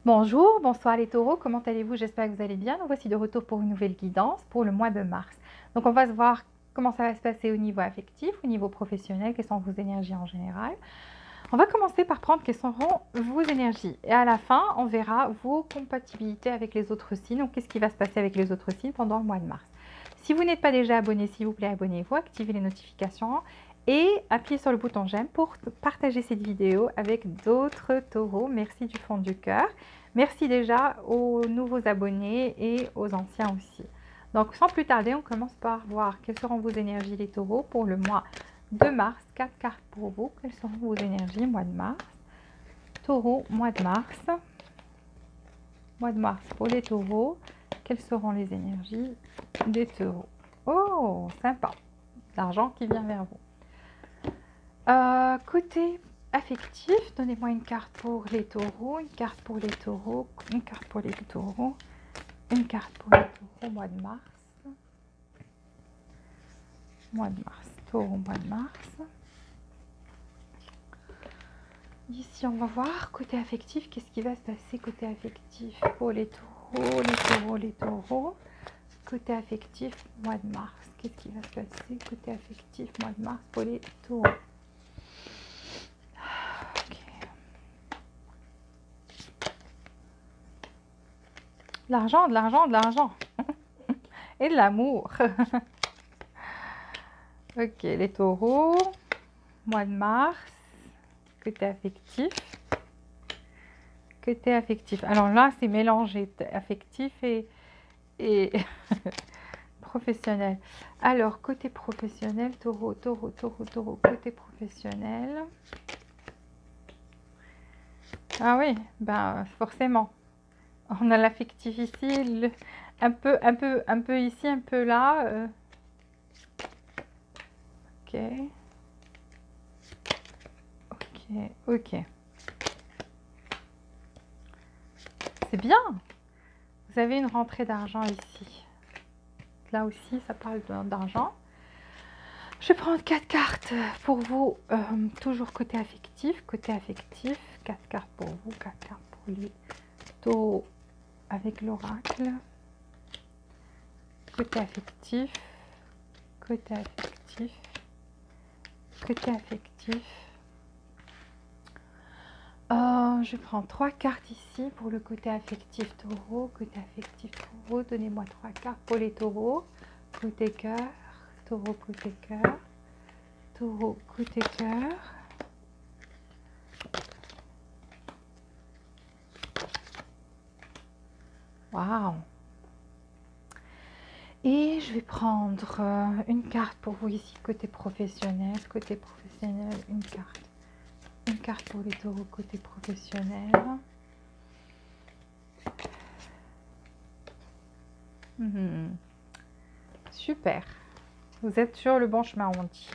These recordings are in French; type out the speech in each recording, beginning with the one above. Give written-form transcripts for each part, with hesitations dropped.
Bonjour, bonsoir les taureaux, comment allez-vous? J'espère que vous allez bien. Nous voici de retour pour une nouvelle guidance pour le mois de mars. Donc on va se voir comment ça va se passer au niveau affectif, au niveau professionnel, quelles sont vos énergies en général. On va commencer par prendre quelles seront vos énergies. Et à la fin, on verra vos compatibilités avec les autres signes. Donc qu'est-ce qui va se passer avec les autres signes pendant le mois de mars. Si vous n'êtes pas déjà abonné, s'il vous plaît, abonnez-vous, activez les notifications et appuyez sur le bouton j'aime pour partager cette vidéo avec d'autres taureaux. Merci du fond du cœur. Merci déjà aux nouveaux abonnés et aux anciens aussi. Donc sans plus tarder, on commence par voir quelles seront vos énergies les taureaux pour le mois de mars. 4 cartes pour vous. Quelles seront vos énergies mois de mars? Taureau, mois de mars. Mois de mars pour les taureaux. Quelles seront les énergies des taureaux? Oh, sympa. L'argent qui vient vers vous. Côté affectif, donnez-moi une carte pour les taureaux, une carte pour les taureaux, une carte pour les taureaux, une carte pour les taureaux, mois de mars. Mois de mars, taureau, mois de mars. Ici, on va voir côté affectif, qu'est-ce qui va se passer côté affectif pour les taureaux, les taureaux, les taureaux. Côté affectif, mois de mars, qu'est-ce qui va se passer côté affectif, mois de mars pour les taureaux. L'argent, de l'argent, de l'argent. Et de l'amour. Ok, les taureaux, mois de mars, côté affectif. Côté affectif. Alors là, c'est mélangé, affectif et professionnel. Alors, côté professionnel, taureau, taureau, taureau, taureau, côté professionnel. Ah oui, ben forcément. On a l'affectif ici, un peu ici, un peu là. Ok. Ok, ok. C'est bien. Vous avez une rentrée d'argent ici. Là aussi, ça parle d'argent. Je vais prendre 4 cartes pour vous, toujours côté affectif. Côté affectif, 4 cartes pour vous, 4 cartes pour les taureaux avec l'oracle. Côté affectif, côté affectif, côté affectif. Je prends 3 cartes ici pour le côté affectif taureau. Côté affectif taureau, donnez-moi 3 cartes pour les taureaux. Côté cœur, taureau côté cœur, taureau côté cœur. Waouh! Et je vais prendre une carte pour vous ici, côté professionnel. Côté professionnel, une carte. Une carte pour les taureaux, côté professionnel. Super. Vous êtes sur le bon chemin, on dit.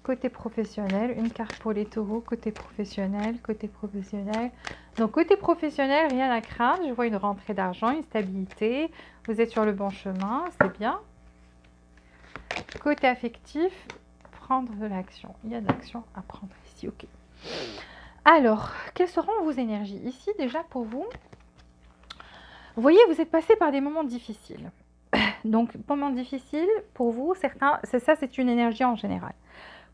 Côté professionnel, une carte pour les taureaux, côté professionnel, côté professionnel. Donc, côté professionnel, rien à craindre. Je vois une rentrée d'argent, une stabilité. Vous êtes sur le bon chemin, c'est bien. Côté affectif, prendre de l'action. Il y a de l'action à prendre ici, ok. Alors, quelles seront vos énergies? Ici, déjà, pour vous, vous voyez, vous êtes passé par des moments difficiles. Donc, moments difficiles, pour vous, certains, c'est une énergie en général.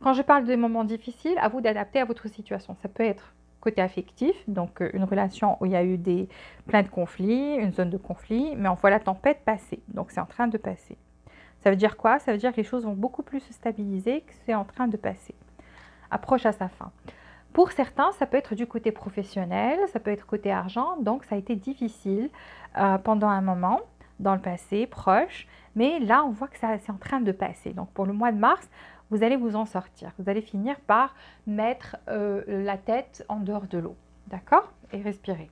Quand je parle de moments difficiles, à vous d'adapter à votre situation. Ça peut être côté affectif, donc une relation où il y a eu plein de conflits, une zone de conflit, mais on voit la tempête passer. Donc, c'est en train de passer. Ça veut dire quoi? Ça veut dire que les choses vont beaucoup plus se stabiliser, que c'est en train de passer. Approche à sa fin. Pour certains, ça peut être du côté professionnel, ça peut être côté argent, donc ça a été difficile pendant un moment, dans le passé, proche, mais là, on voit que c'est en train de passer. Donc, pour le mois de mars, vous allez vous en sortir. Vous allez finir par mettre la tête en dehors de l'eau, d'accord? Et respirer.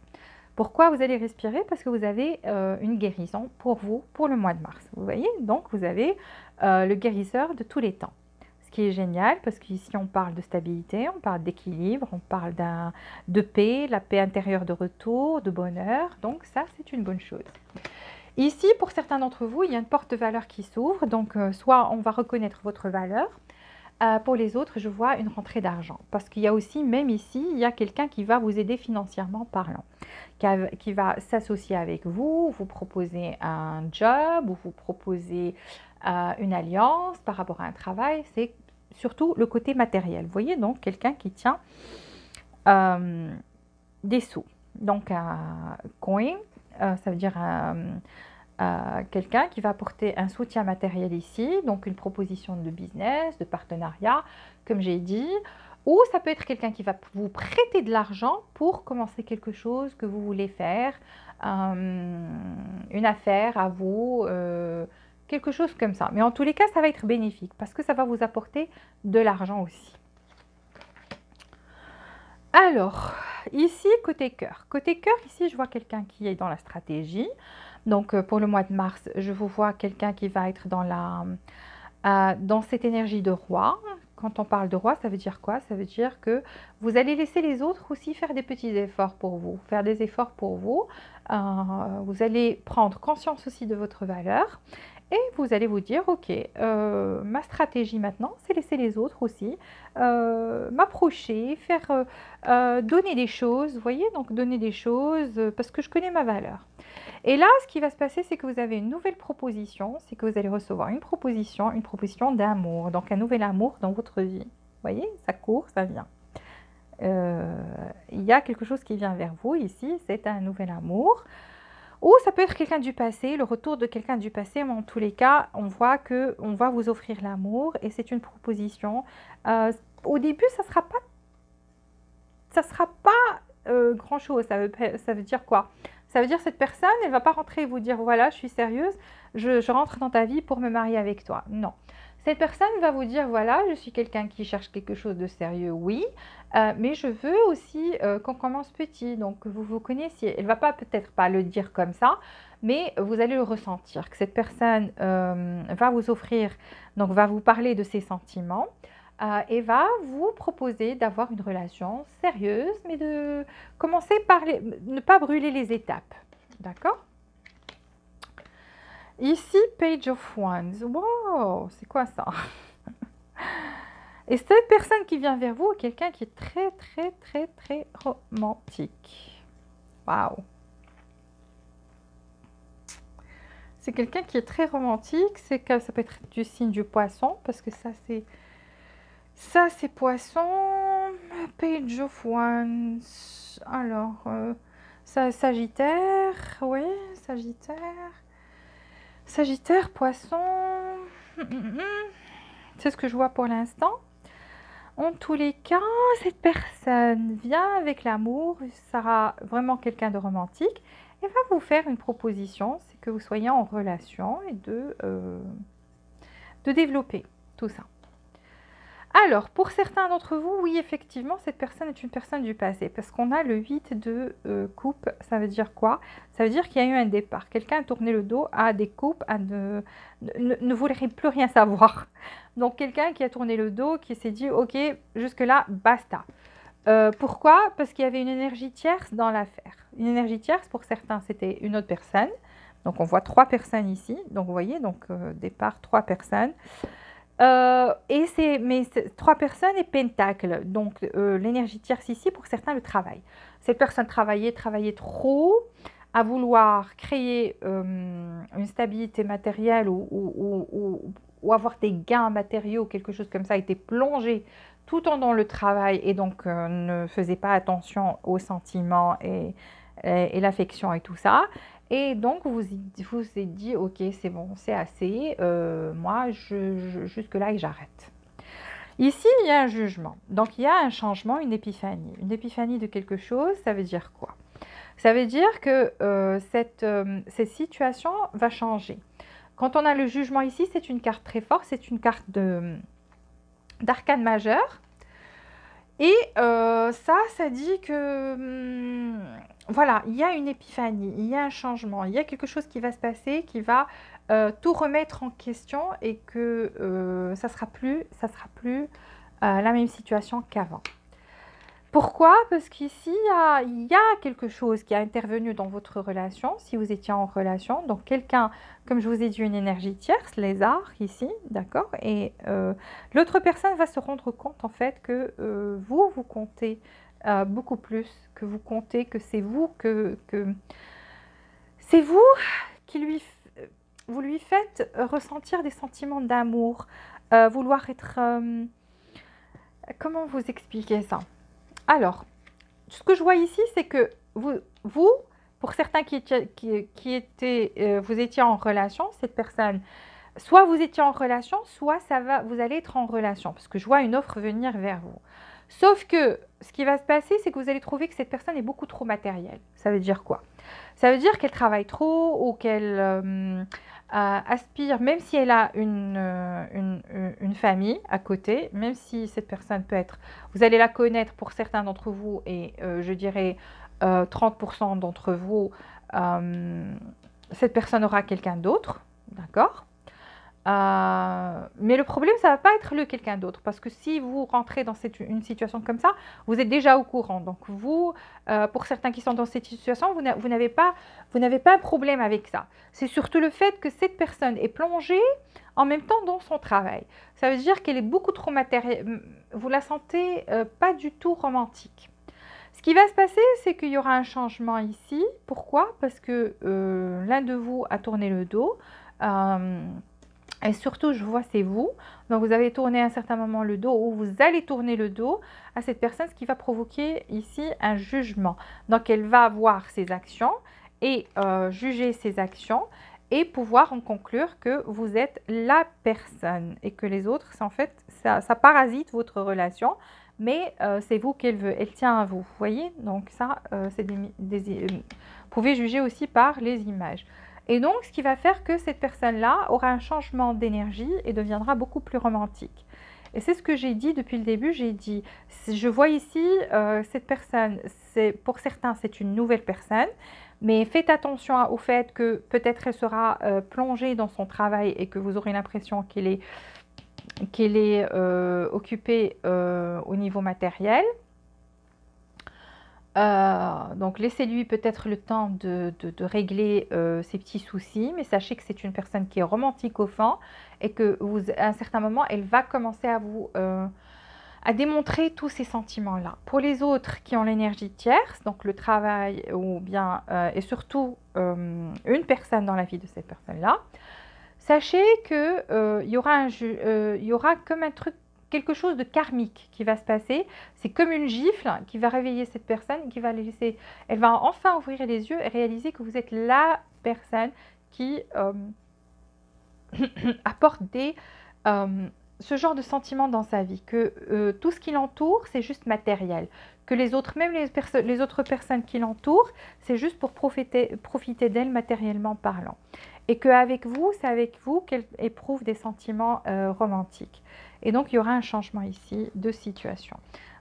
Pourquoi vous allez respirer? Parce que vous avez une guérison pour vous, pour le mois de mars. Vous voyez? Donc, vous avez le guérisseur de tous les temps. Ce qui est génial, parce qu'ici, on parle de stabilité, on parle d'équilibre, on parle de paix, la paix intérieure de retour, de bonheur. Donc, ça, c'est une bonne chose. Ici, pour certains d'entre vous, il y a une porte-valeur qui s'ouvre. Donc, soit on va reconnaître votre valeur, Pour les autres, je vois une rentrée d'argent. Parce qu'il y a aussi, même ici, il y a quelqu'un qui va vous aider financièrement parlant, qui va s'associer avec vous, vous proposer un job ou vous proposer une alliance par rapport à un travail. C'est surtout le côté matériel. Vous voyez, donc quelqu'un qui tient des sous. Donc un coin, ça veut dire quelqu'un qui va apporter un soutien matériel ici, donc une proposition de business, de partenariat, comme j'ai dit, ou ça peut être quelqu'un qui va vous prêter de l'argent pour commencer quelque chose que vous voulez faire, une affaire à vous, quelque chose comme ça. Mais en tous les cas, ça va être bénéfique parce que ça va vous apporter de l'argent aussi. Alors, ici, côté cœur. Côté cœur, ici, je vois quelqu'un qui est dans la stratégie. Donc, pour le mois de mars, je vous vois quelqu'un qui va être dans cette énergie de roi. Quand on parle de roi, ça veut dire quoi? Ça veut dire que vous allez laisser les autres aussi faire des petits efforts pour vous, faire des efforts pour vous. Vous allez prendre conscience aussi de votre valeur. Et vous allez vous dire, ok, ma stratégie maintenant, c'est laisser les autres aussi m'approcher, donner des choses, vous voyez, donc donner des choses parce que je connais ma valeur. Et là, ce qui va se passer, c'est que vous avez une nouvelle proposition, c'est que vous allez recevoir une proposition d'amour, donc un nouvel amour dans votre vie. Vous voyez, ça court, ça vient. Il y a quelque chose qui vient vers vous ici, c'est un nouvel amour. Ou ça peut être quelqu'un du passé, le retour de quelqu'un du passé, mais en tous les cas, on voit qu'on va vous offrir l'amour et c'est une proposition. Au début, ça sera pas grand-chose. Ça veut dire quoi? Ça veut dire cette personne, elle ne va pas rentrer et vous dire, voilà, je suis sérieuse, je rentre dans ta vie pour me marier avec toi. Non. Cette personne va vous dire, voilà, je suis quelqu'un qui cherche quelque chose de sérieux, oui, mais je veux aussi qu'on commence petit, donc que vous vous connaissiez. Elle ne va pas peut-être pas le dire comme ça, mais vous allez le ressentir, que cette personne va vous offrir, donc va vous parler de ses sentiments et va vous proposer d'avoir une relation sérieuse, mais de commencer par ne pas brûler les étapes. D'accord? Ici, Page of Wands. Wow, c'est quoi ça? Et cette personne qui vient vers vous est quelqu'un qui est très, très, très, très romantique. Waouh! C'est quelqu'un qui est très romantique. C'est que ça peut être du signe du poisson, parce que ça, c'est poisson. Page of Wands. Alors, Sagittaire. Oui, Sagittaire. Sagittaire, poisson. C'est ce que je vois pour l'instant. En tous les cas, cette personne vient avec l'amour, sera vraiment quelqu'un de romantique et va vous faire une proposition, c'est que vous soyez en relation et de développer tout ça. Alors, pour certains d'entre vous, oui, effectivement, cette personne est une personne du passé, parce qu'on a le 8 de coupe, ça veut dire quoi? Ça veut dire qu'il y a eu un départ. Quelqu'un a tourné le dos à des coupes, ne voulait plus rien savoir. Donc, quelqu'un qui a tourné le dos, qui s'est dit, ok, jusque-là, basta. Pourquoi? Parce qu'il y avait une énergie tierce dans l'affaire. Une énergie tierce, pour certains, c'était une autre personne. Donc, on voit 3 personnes ici. Donc, vous voyez, donc départ, 3 personnes. Mais 3 personnes et pentacle, donc l'énergie tierce ici, pour certains, le travail. Cette personne travaillait trop à vouloir créer une stabilité matérielle ou avoir des gains matériaux, quelque chose comme ça, était plongée tout en dans le travail et donc ne faisait pas attention aux sentiments et l'affection et tout ça. Et donc, vous vous êtes dit, ok, c'est bon, c'est assez, moi, jusque-là, et j'arrête. Ici, il y a un jugement. Donc, il y a un changement, une épiphanie. Une épiphanie de quelque chose, ça veut dire quoi? Ça veut dire que cette situation va changer. Quand on a le jugement ici, c'est une carte très forte, c'est une carte d'arcane majeur. Et ça dit que, voilà, il y a une épiphanie, il y a un changement, il y a quelque chose qui va se passer, qui va tout remettre en question et que ça sera plus la même situation qu'avant. Pourquoi? Parce qu'ici, il y a quelque chose qui a intervenu dans votre relation, si vous étiez en relation. Donc, quelqu'un, comme je vous ai dit, une énergie tierce, lézard, ici, d'accord? Et l'autre personne va se rendre compte, en fait, que vous, vous comptez beaucoup plus, que vous comptez, que c'est vous, que c'est vous qui vous lui faites ressentir des sentiments d'amour, vouloir être... comment vous expliquer ça? Alors, ce que je vois ici, c'est que vous pour certains vous étiez en relation, cette personne, soit vous étiez en relation, soit vous allez être en relation, parce que je vois une offre venir vers vous. Sauf que ce qui va se passer, c'est que vous allez trouver que cette personne est beaucoup trop matérielle. Ça veut dire quoi? Ça veut dire qu'elle travaille trop ou qu'elle aspire, même si elle a une famille à côté, même si cette personne peut être, vous allez la connaître pour certains d'entre vous et je dirais 30% d'entre vous, cette personne aura quelqu'un d'autre, d'accord? Mais le problème, ça ne va pas être le quelqu'un d'autre, parce que si vous rentrez dans une situation comme ça, vous êtes déjà au courant. Donc vous, pour certains qui sont dans cette situation, vous n'avez pas un problème avec ça. C'est surtout le fait que cette personne est plongée en même temps dans son travail. Ça veut dire qu'elle est beaucoup trop matérielle. Vous la sentez pas du tout romantique. Ce qui va se passer, c'est qu'il y aura un changement ici. Pourquoi? Parce que l'un de vous a tourné le dos. Et surtout, je vois, c'est vous. Donc, vous avez tourné à un certain moment le dos ou vous allez tourner le dos à cette personne, ce qui va provoquer ici un jugement. Donc, elle va voir ses actions et juger ses actions et pouvoir en conclure que vous êtes la personne et que les autres, en fait, ça parasite votre relation, mais c'est vous qu'elle veut. Elle tient à vous. Vous voyez? Donc, ça, vous pouvez juger aussi par les images. Et donc, ce qui va faire que cette personne-là aura un changement d'énergie et deviendra beaucoup plus romantique. Et c'est ce que j'ai dit depuis le début, j'ai dit, je vois ici, cette personne, pour certains, c'est une nouvelle personne, mais faites attention au fait que peut-être elle sera plongée dans son travail et que vous aurez l'impression qu'elle est occupée au niveau matériel. Donc laissez-lui peut-être le temps de régler ses petits soucis, mais sachez que c'est une personne qui est romantique au fond et que à un certain moment, elle va commencer à démontrer tous ces sentiments-là. Pour les autres qui ont l'énergie tierce, donc le travail ou bien et surtout une personne dans la vie de cette personne-là, sachez qu'il y aura comme un truc, quelque chose de karmique qui va se passer. C'est comme une gifle qui va réveiller cette personne, qui va elle va enfin ouvrir les yeux et réaliser que vous êtes la personne qui apporte ce genre de sentiments dans sa vie, que tout ce qui l'entoure, c'est juste matériel, que les autres, même les autres personnes qui l'entourent, c'est juste pour profiter d'elle matériellement parlant. Et qu'avec vous, c'est avec vous qu'elle éprouve des sentiments romantiques. Et donc, il y aura un changement ici de situation.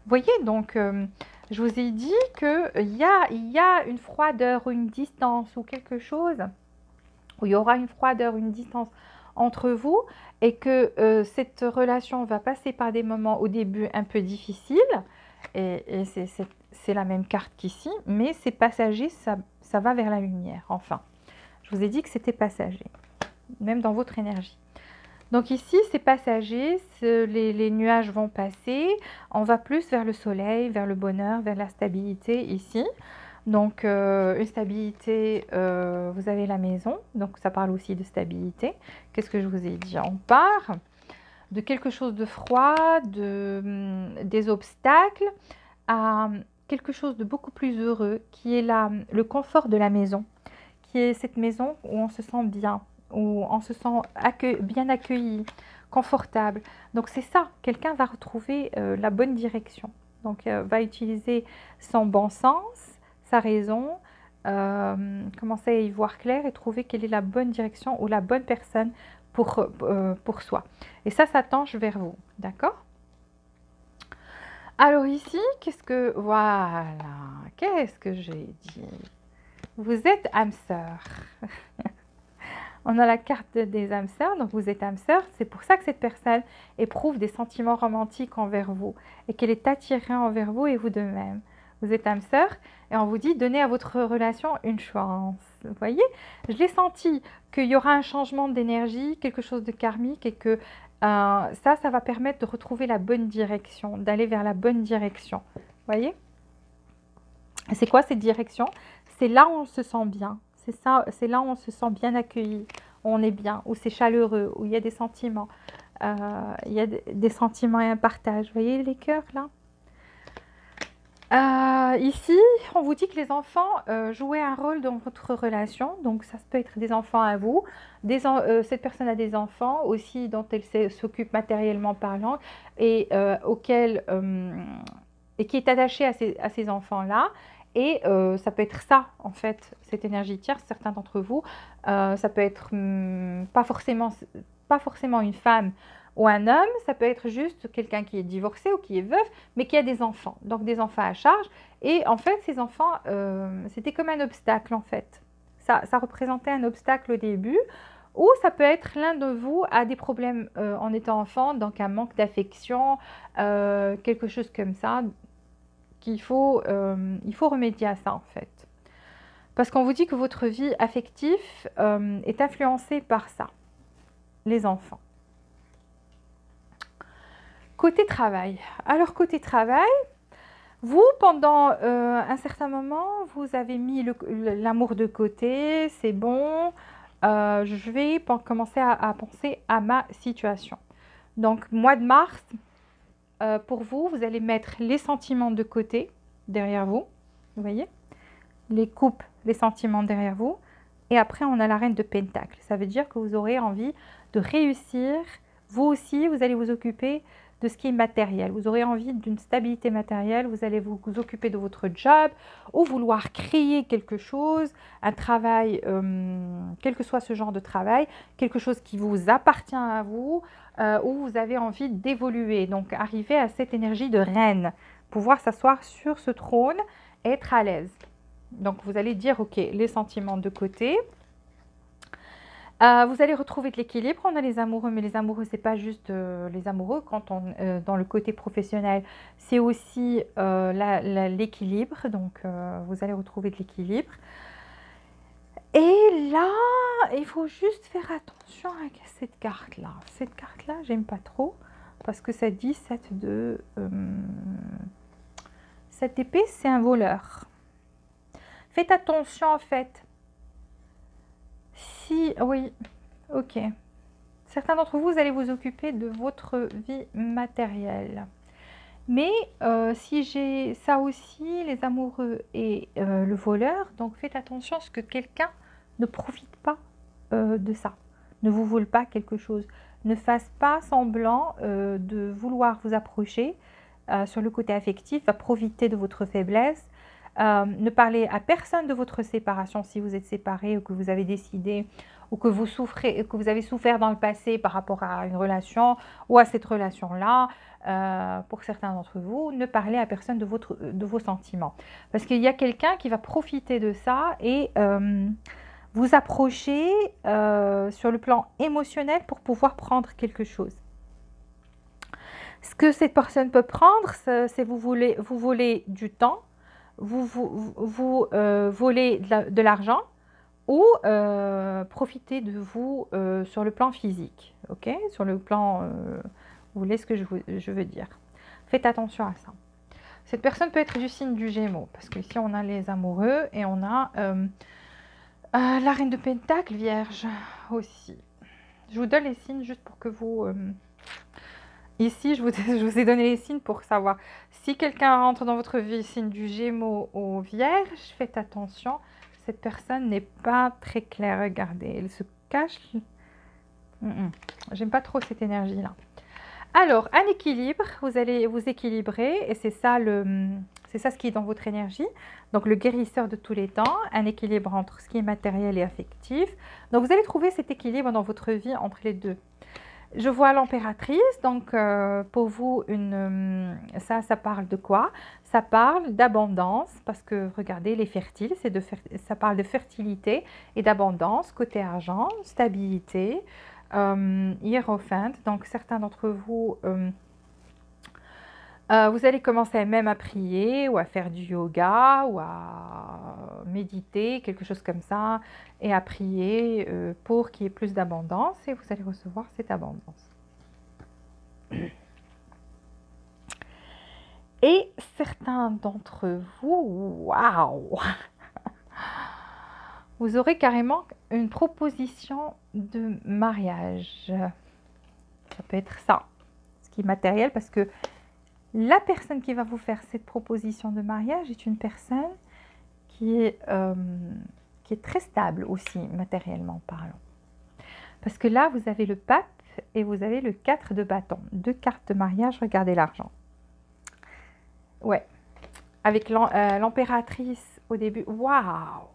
Vous voyez, donc, je vous ai dit qu'il y a une froideur ou une distance ou quelque chose, où il y aura une froideur, une distance entre vous et que cette relation va passer par des moments au début un peu difficiles. Et c'est la même carte qu'ici, mais c'est passager, ça va vers la lumière, enfin. Je vous ai dit que c'était passager, même dans votre énergie. Donc ici, c'est passager, les nuages vont passer, on va plus vers le soleil, vers le bonheur, vers la stabilité ici. Donc, une stabilité, vous avez la maison, donc ça parle aussi de stabilité. Qu'est-ce que je vous ai dit? On part de quelque chose de froid, des obstacles, à quelque chose de beaucoup plus heureux, qui est le confort de la maison, qui est cette maison où on se sent bien, où on se sent bien accueilli, confortable. Donc c'est ça, quelqu'un va retrouver la bonne direction. Donc va utiliser son bon sens, sa raison, commencer à y voir clair et trouver quelle est la bonne direction ou la bonne personne pour soi. Et ça tange vers vous, d'accord? Alors ici, voilà, qu'est-ce que j'ai dit? Vous êtes âme sœur. On a la carte des âmes sœurs, donc vous êtes âme sœur. C'est pour ça que cette personne éprouve des sentiments romantiques envers vous et qu'elle est attirée envers vous et vous de même. Vous êtes âme sœur et on vous dit donnez à votre relation une chance. Vous voyez, je l'ai senti qu'il y aura un changement d'énergie, quelque chose de karmique et que ça va permettre de retrouver la bonne direction, d'aller vers la bonne direction. Vous voyez? C'est quoi cette direction? C'est là où on se sent bien. C'est ça, c'est là où on se sent bien accueilli, où on est bien, où c'est chaleureux, où il y a des sentiments. Il y a des sentiments et un partage. Vous voyez les cœurs là? Ici, on vous dit que les enfants jouaient un rôle dans votre relation. Donc, ça peut être des enfants à vous. Cette personne a des enfants aussi dont elle s'occupe matériellement parlant et, et qui est attachée à ces enfants-là. Et ça peut être ça, en fait, cette énergie tierce, certains d'entre vous. Ça peut être pas forcément une femme ou un homme, ça peut être juste quelqu'un qui est divorcé ou qui est veuf, mais qui a des enfants, donc des enfants à charge. Et en fait, ces enfants, c'était comme un obstacle, en fait. Ça représentait un obstacle au début, ou ça peut être l'un de vous a des problèmes en étant enfant, donc un manque d'affection, quelque chose comme ça, il faut remédier à ça, en fait. Parce qu'on vous dit que votre vie affective est influencée par ça, les enfants. Côté travail. Alors, côté travail, vous, pendant un certain moment, vous avez mis l'amour de côté, c'est bon, je vais commencer à penser à ma situation. Donc, mois de mars, pour vous, vous allez mettre les sentiments de côté, derrière vous, vous voyez, les coupes, les sentiments derrière vous, et après, on a la reine de Pentacle. Ça veut dire que vous aurez envie de réussir, vous aussi, vous allez vous occuper de ce qui est matériel. Vous aurez envie d'une stabilité matérielle, vous allez vous occuper de votre job ou vouloir créer quelque chose, un travail, quel que soit ce genre de travail, quelque chose qui vous appartient à vous, où vous avez envie d'évoluer. Donc, arriver à cette énergie de reine, pouvoir s'asseoir sur ce trône et être à l'aise. Donc, vous allez dire, ok, les sentiments de côté. Vous allez retrouver de l'équilibre. On a les amoureux, mais les amoureux, c'est pas juste les amoureux. Quand on dans le côté professionnel, c'est aussi l'équilibre. Donc, vous allez retrouver de l'équilibre. Et là, il faut juste faire attention avec cette carte-là. Cette carte-là, j'aime pas trop parce que ça dit cette épée, c'est un voleur. Faites attention en fait. Oui, ok. Certains d'entre vous, vous allez vous occuper de votre vie matérielle. Mais si j'ai ça aussi, les amoureux et le voleur, donc faites attention à ce que quelqu'un ne profite pas de ça. Ne vous vole pas quelque chose. Ne fasse pas semblant de vouloir vous approcher sur le côté affectif, va profiter de votre faiblesse. Ne parlez à personne de votre séparation si vous êtes séparés ou que vous avez décidé ou que vous souffrez, que vous avez souffert dans le passé par rapport à une relation ou à cette relation-là. Pour certains d'entre vous, ne parlez à personne de vos sentiments. Parce qu'il y a quelqu'un qui va profiter de ça et vous approcher sur le plan émotionnel pour pouvoir prendre quelque chose. Ce que cette personne peut prendre, c'est vous voler du temps, vous voler de l'argent ou profiter de vous sur le plan physique, ok? Sur le plan, vous voyez ce que je veux dire. Faites attention à ça. Cette personne peut être du signe du Gémeaux, parce qu'ici on a les amoureux et on a la reine de Pentacle, Vierge aussi. Je vous donne les signes juste pour que vous... Ici, je vous ai donné les signes pour savoir si quelqu'un rentre dans votre vie, signe du Gémeaux ou Vierge, faites attention. Cette personne n'est pas très claire. Regardez, elle se cache. J'aime pas trop cette énergie-là. Alors, un équilibre, vous allez vous équilibrer et c'est ça ce qui est dans votre énergie. Donc, le guérisseur de tous les temps, un équilibre entre ce qui est matériel et affectif. Donc, vous allez trouver cet équilibre dans votre vie entre les deux. Je vois l'impératrice, donc pour vous, ça parle de quoi? Ça parle d'abondance, parce que regardez, les fertiles, ça parle de fertilité et d'abondance, côté argent, stabilité, hiérophante. Donc certains d'entre vous, vous allez commencer même à prier ou à faire du yoga ou à méditer, quelque chose comme ça, et à prier pour qu'il y ait plus d'abondance et vous allez recevoir cette abondance. Et certains d'entre vous, waouh, vous aurez carrément une proposition de mariage. Ça peut être ça, ce qui est matériel, parce que la personne qui va vous faire cette proposition de mariage est une personne qui est très stable aussi, matériellement parlant. Parce que là, vous avez le pape et vous avez le 4 de bâton. 2 cartes de mariage, regardez l'argent. Ouais, avec l'impératrice au début, waouh!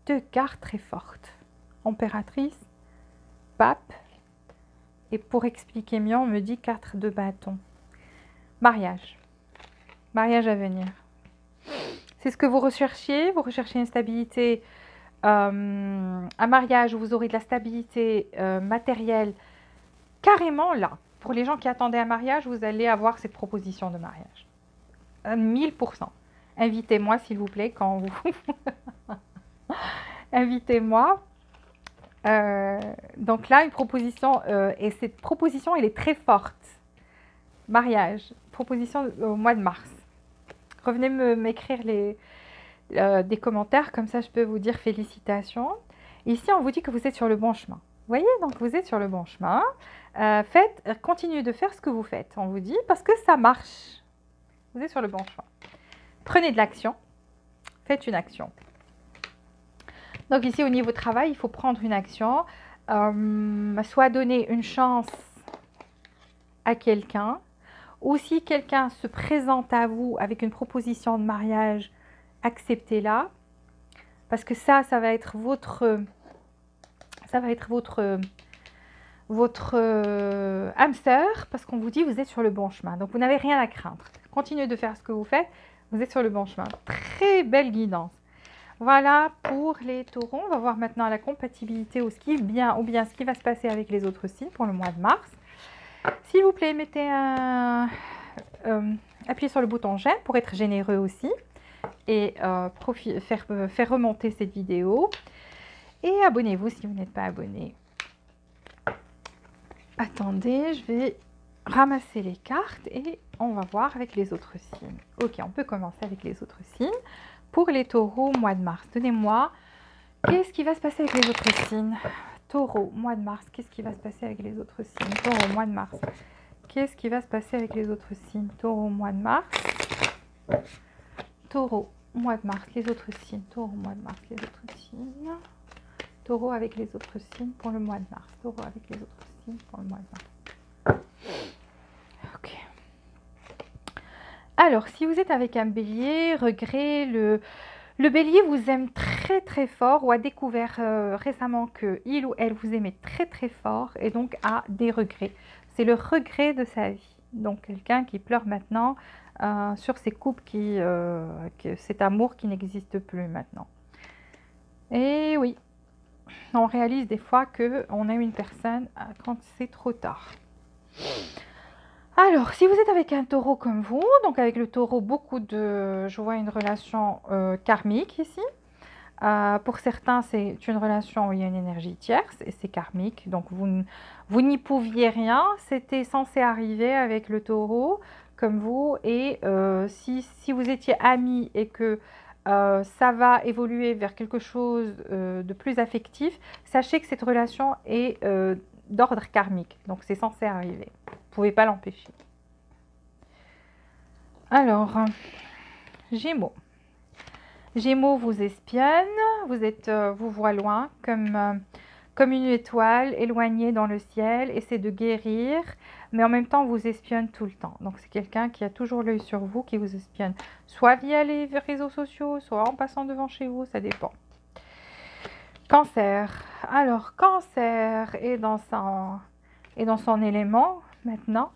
2 cartes très fortes. Impératrice, pape, et pour expliquer mieux, on me dit 4 de bâton. Mariage. Mariage à venir. C'est ce que vous recherchiez une stabilité, un mariage où vous aurez de la stabilité matérielle, carrément là. Pour les gens qui attendaient un mariage, vous allez avoir cette proposition de mariage. 1000%. Invitez-moi s'il vous plaît quand vous... Invitez-moi. Donc là, une proposition, et cette proposition, elle est très forte. Mariage, proposition au mois de mars. Revenez m'écrire des commentaires, comme ça je peux vous dire félicitations. Ici, on vous dit que vous êtes sur le bon chemin. Vous voyez, donc vous êtes sur le bon chemin. Continuez de faire ce que vous faites, on vous dit, parce que ça marche. Vous êtes sur le bon chemin. Prenez de l'action. Faites une action. Donc ici, au niveau travail, il faut prendre une action. Soit donner une chance à quelqu'un, ou si quelqu'un se présente à vous avec une proposition de mariage, acceptez-la, parce que ça va être votre âme sœur, parce qu'on vous dit vous êtes sur le bon chemin. Donc vous n'avez rien à craindre. Continuez de faire ce que vous faites, vous êtes sur le bon chemin. Très belle guidance. Voilà pour les taureaux. On va voir maintenant la compatibilité ou bien ce qui va se passer avec les autres signes pour le mois de mars. S'il vous plaît, appuyez sur le bouton j'aime pour être généreux aussi et faire remonter cette vidéo. Et abonnez-vous si vous n'êtes pas abonné. Attendez, je vais ramasser les cartes et on va voir avec les autres signes. Ok, on peut commencer avec les autres signes. Pour les taureaux, mois de mars, donnez-moi, qu'est-ce qui va se passer avec les autres signes? Taureau, mois de mars, qu'est-ce qui va se passer avec les autres signes? Taureau, mois de mars, qu'est-ce qui va se passer avec les autres signes? Taureau, mois de mars. Taureau, mois de mars, les autres signes. Taureau, mois de mars, les autres signes. Taureau avec les autres signes pour le mois de mars. Taureau avec les autres signes pour le mois de mars. Ok. Alors, si vous êtes avec un bélier, regret, le bélier vous aime très très fort ou a découvert récemment qu'il ou elle vous aimait très très fort et donc a des regrets. C'est le regret de sa vie. Donc quelqu'un qui pleure maintenant sur ses couples, cet amour qui n'existe plus maintenant. Et oui, on réalise des fois qu'on aime une personne quand c'est trop tard. Alors, si vous êtes avec un taureau comme vous, donc avec le taureau, je vois une relation karmique ici. Pour certains, c'est une relation où il y a une énergie tierce et c'est karmique. Donc, vous n'y pouviez rien. C'était censé arriver avec le taureau comme vous. Et si vous étiez amis et que ça va évoluer vers quelque chose de plus affectif, sachez que cette relation est d'ordre karmique. Donc, c'est censé arriver. Vous ne pouvez pas l'empêcher. Alors, Gémeaux. Gémeaux vous espionne, vous voit loin comme une étoile éloignée dans le ciel, essaie de guérir, mais en même temps vous espionne tout le temps. Donc c'est quelqu'un qui a toujours l'œil sur vous, qui vous espionne, soit via les réseaux sociaux, soit en passant devant chez vous, ça dépend. Cancer. Alors, Cancer est dans est dans son élément maintenant.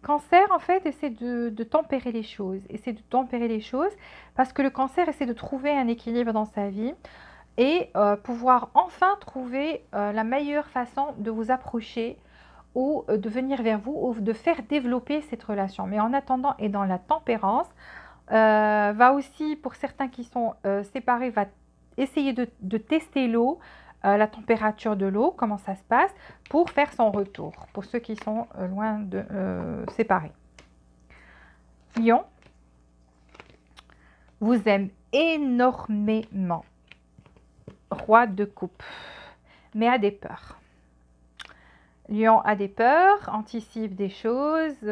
Cancer, en fait, essaie de tempérer les choses. Essaie de tempérer les choses parce que le cancer essaie de trouver un équilibre dans sa vie et pouvoir enfin trouver la meilleure façon de vous approcher ou de venir vers vous ou de faire développer cette relation. Mais en attendant, et dans la tempérance, va aussi, pour certains qui sont séparés, va essayer de tester l'eau, la température de l'eau, comment ça se passe, pour faire son retour, pour ceux qui sont loin de séparés. Lion vous aime énormément. Roi de coupe, mais a des peurs. Lion a des peurs, anticipe des choses,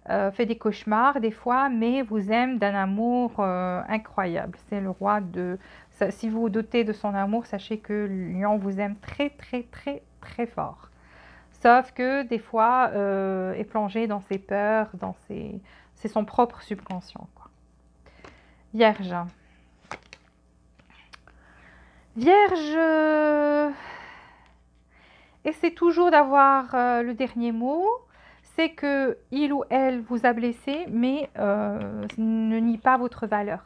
fait des cauchemars des fois, mais vous aime d'un amour incroyable. C'est le roi de... Si vous vous doutez de son amour, sachez que Lion vous aime très, très, très, très fort. Sauf que des fois, est plongé dans ses peurs, c'est son propre subconscient, quoi. Vierge. Vierge, essaie toujours d'avoir le dernier mot. C'est que il ou elle vous a blessé, mais ne nie pas votre valeur.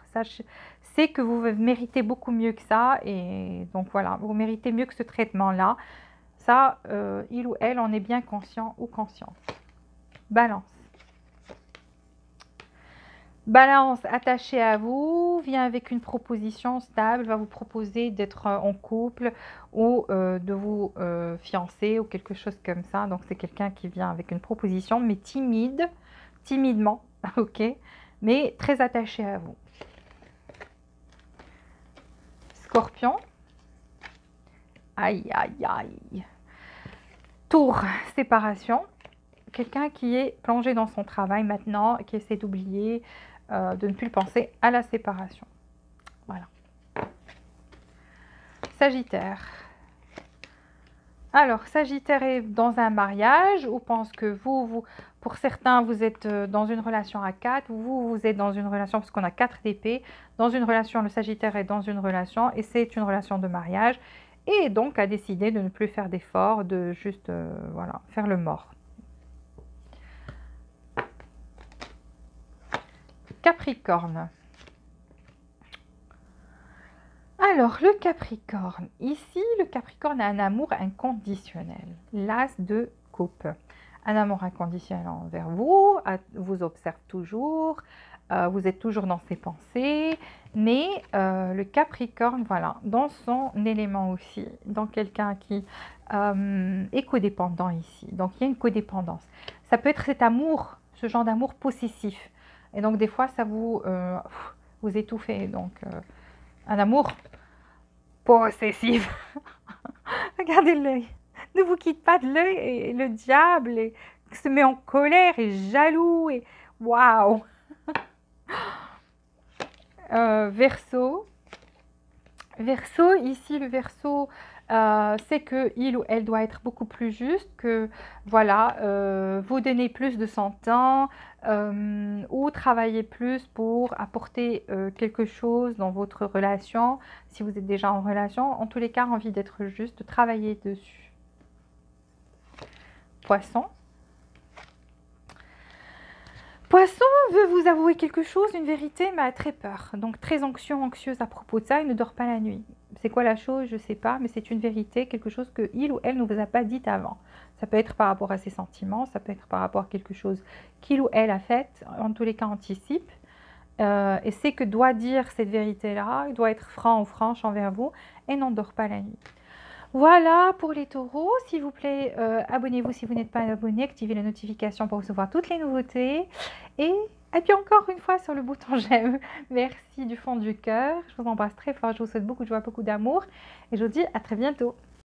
C'est que vous méritez beaucoup mieux que ça. Et donc voilà, vous méritez mieux que ce traitement-là. Ça, il ou elle en est bien conscient ou consciente. Balance. Balance attachée à vous, vient avec une proposition stable, va vous proposer d'être en couple ou de vous fiancer ou quelque chose comme ça. Donc c'est quelqu'un qui vient avec une proposition, mais timidement, ok, mais très attaché à vous. Scorpion. Aïe, aïe, aïe. Tour, séparation. Quelqu'un qui est plongé dans son travail maintenant, qui essaie d'oublier, de ne plus penser à la séparation. Voilà. Sagittaire. Alors, Sagittaire est dans un mariage ou pense que pour certains, vous êtes dans une relation à 4, vous êtes dans une relation, parce qu'on a 4 d'épée, dans une relation, le Sagittaire est dans une relation et c'est une relation de mariage et donc a décidé de ne plus faire d'efforts, de juste voilà, faire le mort. Capricorne. Alors, le Capricorne. Ici, le Capricorne a un amour inconditionnel. L'as de coupe. Un amour inconditionnel envers vous, vous observe toujours, vous êtes toujours dans ses pensées. Mais le Capricorne, voilà, dans son élément aussi, dans quelqu'un qui est codépendant ici. Donc, il y a une codépendance. Ça peut être cet amour, ce genre d'amour possessif. Et donc, des fois, ça vous étouffez. Donc, un amour possessif. Regardez l'œil. Ne vous quitte pas de l'œil. Et le diable se met en colère et jaloux. Et waouh. Verseau. Verseau, ici, le Verseau, c'est que il ou elle doit être beaucoup plus juste, que voilà, vous donner plus de son temps ou travailler plus pour apporter quelque chose dans votre relation, si vous êtes déjà en relation. En tous les cas, envie d'être juste, de travailler dessus. Poisson. Poisson veut vous avouer quelque chose, une vérité, mais a très peur. Donc très anxieuse à propos de ça, il ne dort pas la nuit. C'est quoi la chose? Je ne sais pas, mais c'est une vérité, quelque chose que il ou elle ne vous a pas dit avant. Ça peut être par rapport à ses sentiments, ça peut être par rapport à quelque chose qu'il ou elle a fait, en tous les cas anticipe. Et c'est que doit dire cette vérité-là, il doit être franc ou franche envers vous et n'en dort pas la nuit. Voilà pour les taureaux. S'il vous plaît, abonnez-vous si vous n'êtes pas abonné, activez la notification pour recevoir toutes les nouveautés. Et appuyez encore une fois sur le bouton j'aime. Merci du fond du cœur. Je vous embrasse très fort. Je vous souhaite beaucoup de joie, beaucoup d'amour. Et je vous dis à très bientôt.